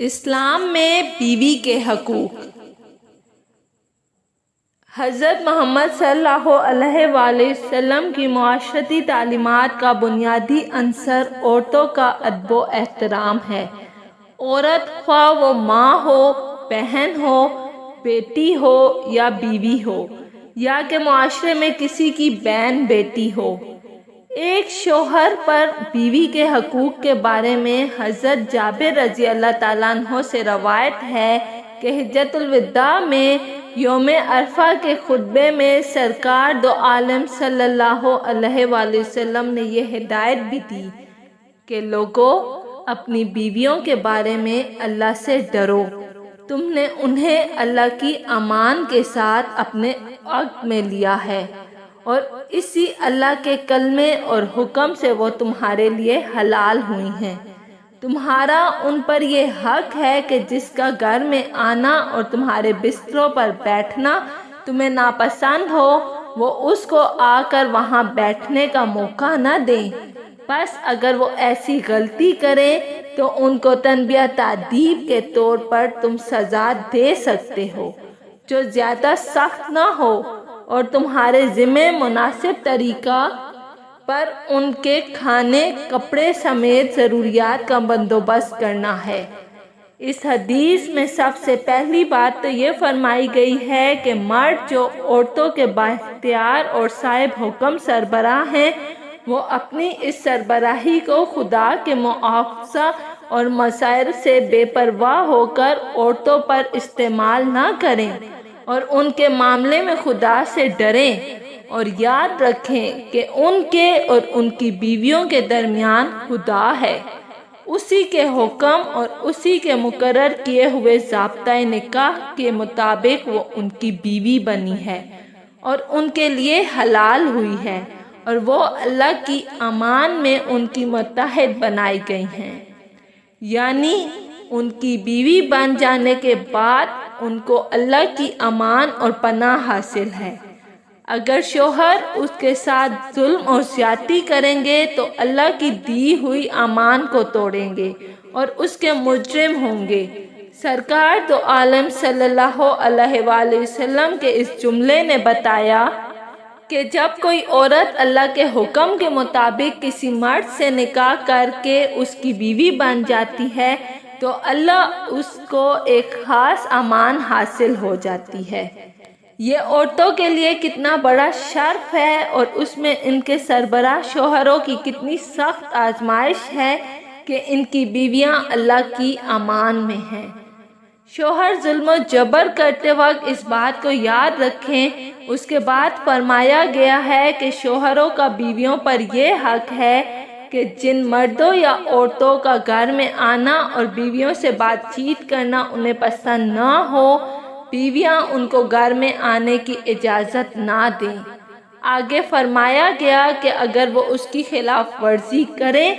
اسلام میں بیوی کے حقوق۔ حضرت محمد صلی اللہ علیہ وآلہ وسلم کی معاشرتی تعلیمات کا بنیادی عنصر عورتوں کا ادب و احترام ہے۔ عورت خواہ وہ ماں ہو، بہن ہو، بیٹی ہو یا بیوی ہو، یا کہ معاشرے میں کسی کی بہن بیٹی ہو، ایک شوہر پر بیوی کے حقوق کے بارے میں حضرت جابر رضی اللہ تعالیٰ عنہ سے روایت ہے کہ حجۃ الوداع میں یوم عرفہ کے خطبے میں سرکار دو عالم صلی اللہ علیہ وآلہ وسلم نے یہ ہدایت بھی دی کہ لوگوں، اپنی بیویوں کے بارے میں اللہ سے ڈرو، تم نے انہیں اللہ کی امان کے ساتھ اپنے عقد میں لیا ہے اور اسی اللہ کے کلمے اور حکم سے وہ تمہارے لیے حلال ہوئی ہیں۔ تمہارا ان پر یہ حق ہے کہ جس کا گھر میں آنا اور تمہارے بستروں پر بیٹھنا تمہیں ناپسند ہو، وہ اس کو آ کر وہاں بیٹھنے کا موقع نہ دیں۔ بس اگر وہ ایسی غلطی کریں تو ان کو تنبیہ تادیب کے طور پر تم سزا دے سکتے ہو، جو زیادہ سخت نہ ہو، اور تمہارے ذمہ مناسب طریقہ پر ان کے کھانے، کپڑے سمیت ضروریات کا بندوبست کرنا ہے۔ اس حدیث میں سب سے پہلی بات تو یہ فرمائی گئی ہے کہ مرد جو عورتوں کے بااختیار اور صاحب حکم سربراہ ہیں، وہ اپنی اس سربراہی کو خدا کے مواخذہ اور مسائل سے بے پرواہ ہو کر عورتوں پر استعمال نہ کریں، اور ان کے معاملے میں خدا سے ڈریں، اور یاد رکھیں کہ ان کے اور ان کی بیویوں کے درمیان خدا ہے، اسی کے حکم اور اسی کے مقرر کیے ہوئے ضابطۂ نکاح کے مطابق وہ ان کی بیوی بنی ہے اور ان کے لیے حلال ہوئی ہے، اور وہ اللہ کی امان میں ان کی متحد بنائی گئی ہیں، یعنی ان کی بیوی بن جانے کے بعد ان کو اللہ کی امان اور پناہ حاصل ہے۔ اگر شوہر اس کے ساتھ ظلم اور زیادتی کریں گے تو اللہ کی دی ہوئی امان کو توڑیں گے اور اس کے مجرم ہوں گے۔ سرکار دو عالم صلی اللہ علیہ وآلہ وسلم کے اس جملے نے بتایا کہ جب کوئی عورت اللہ کے حکم کے مطابق کسی مرد سے نکاح کر کے اس کی بیوی بن جاتی ہے تو اللہ اس کو ایک خاص امان حاصل ہو جاتی ہے۔ یہ عورتوں کے لیے کتنا بڑا شرف ہے، اور اس میں ان کے سربراہ شوہروں کی کتنی سخت آزمائش ہے کہ ان کی بیویاں اللہ کی امان میں ہیں۔ شوہر ظلم و جبر کرتے وقت اس بات کو یاد رکھیں۔ اس کے بعد فرمایا گیا ہے کہ شوہروں کا بیویوں پر یہ حق ہے کہ جن مردوں یا عورتوں کا گھر میں آنا اور بیویوں سے بات چیت کرنا انہیں پسند نہ ہو، بیویاں ان کو گھر میں آنے کی اجازت نہ دیں۔ آگے فرمایا گیا کہ اگر وہ اس کی خلاف ورزی کریں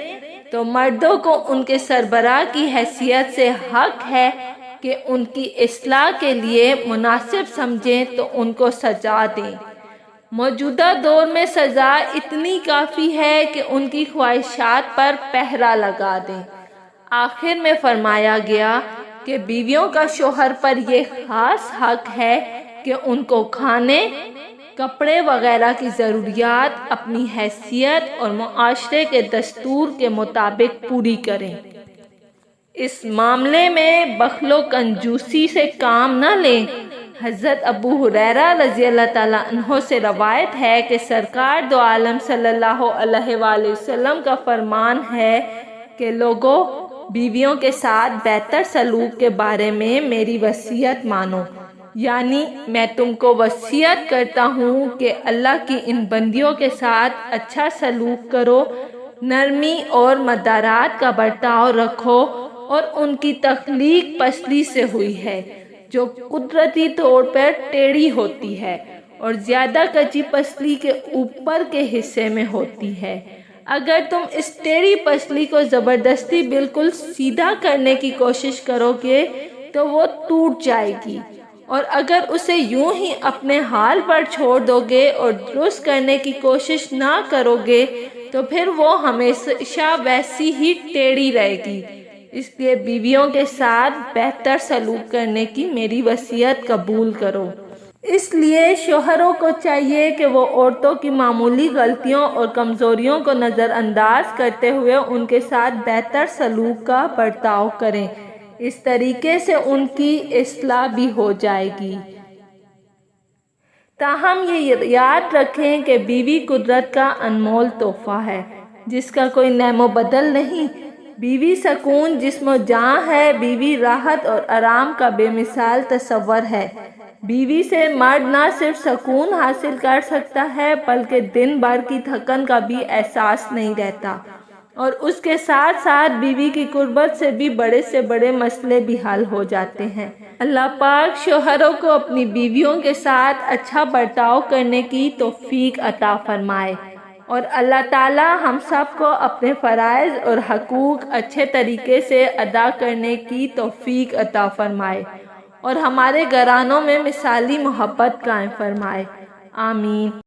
تو مردوں کو ان کے سربراہ کی حیثیت سے حق ہے کہ ان کی اصلاح کے لیے مناسب سمجھیں تو ان کو سزا دیں۔ موجودہ دور میں سزا اتنی کافی ہے کہ ان کی خواہشات پر پہرا لگا دیں۔ آخر میں فرمایا گیا کہ بیویوں کا شوہر پر یہ خاص حق ہے کہ ان کو کھانے، کپڑے وغیرہ کی ضروریات اپنی حیثیت اور معاشرے کے دستور کے مطابق پوری کریں۔ اس معاملے میں بخل و کنجوسی سے کام نہ لیں۔ حضرت ابو ہریرہ رضی اللہ تعالیٰ عنہ سے روایت ہے کہ سرکار دو عالم صلی اللہ علیہ وآلہ وسلم کا فرمان ہے کہ لوگوں، بیویوں کے ساتھ بہتر سلوک کے بارے میں میری وصیت مانو، یعنی میں تم کو وصیت کرتا ہوں کہ اللہ کی ان بندیوں کے ساتھ اچھا سلوک کرو، نرمی اور مدارات کا برتاؤ رکھو، اور ان کی تخلیق پسلی سے ہوئی ہے جو قدرتی طور پر ٹیڑھی ہوتی ہے اور زیادہ کچی پسلی کے اوپر کے حصے میں ہوتی ہے۔ اگر تم اس ٹیڑھی پسلی کو زبردستی بالکل سیدھا کرنے کی کوشش کرو گے تو وہ ٹوٹ جائے گی، اور اگر اسے یوں ہی اپنے حال پر چھوڑ دو گے اور درست کرنے کی کوشش نہ کرو گے تو پھر وہ ہمیشہ ویسی ہی ٹیڑھی رہے گی، اس لیے بیویوں کے ساتھ بہتر سلوک کرنے کی میری وصیت قبول کرو۔ اس لیے شوہروں کو چاہیے کہ وہ عورتوں کی معمولی غلطیوں اور کمزوریوں کو نظر انداز کرتے ہوئے ان کے ساتھ بہتر سلوک کا برتاؤ کریں۔ اس طریقے سے ان کی اصلاح بھی ہو جائے گی۔ تاہم یہ یاد رکھیں کہ بیوی قدرت کا انمول تحفہ ہے جس کا کوئی نعم و بدل نہیں۔ بیوی سکون جسم و جاں ہے، بیوی راحت اور آرام کا بے مثال تصور ہے۔ بیوی سے مرد نہ صرف سکون حاصل کر سکتا ہے بلکہ دن بھر کی تھکن کا بھی احساس نہیں رہتا، اور اس کے ساتھ ساتھ بیوی کی قربت سے بھی بڑے سے بڑے مسئلے بھی حل ہو جاتے ہیں۔ اللہ پاک شوہروں کو اپنی بیویوں کے ساتھ اچھا برتاؤ کرنے کی توفیق عطا فرمائے، اور اللہ تعالی ہم سب کو اپنے فرائض اور حقوق اچھے طریقے سے ادا کرنے کی توفیق عطا فرمائے، اور ہمارے گھرانوں میں مثالی محبت قائم فرمائے۔ آمین۔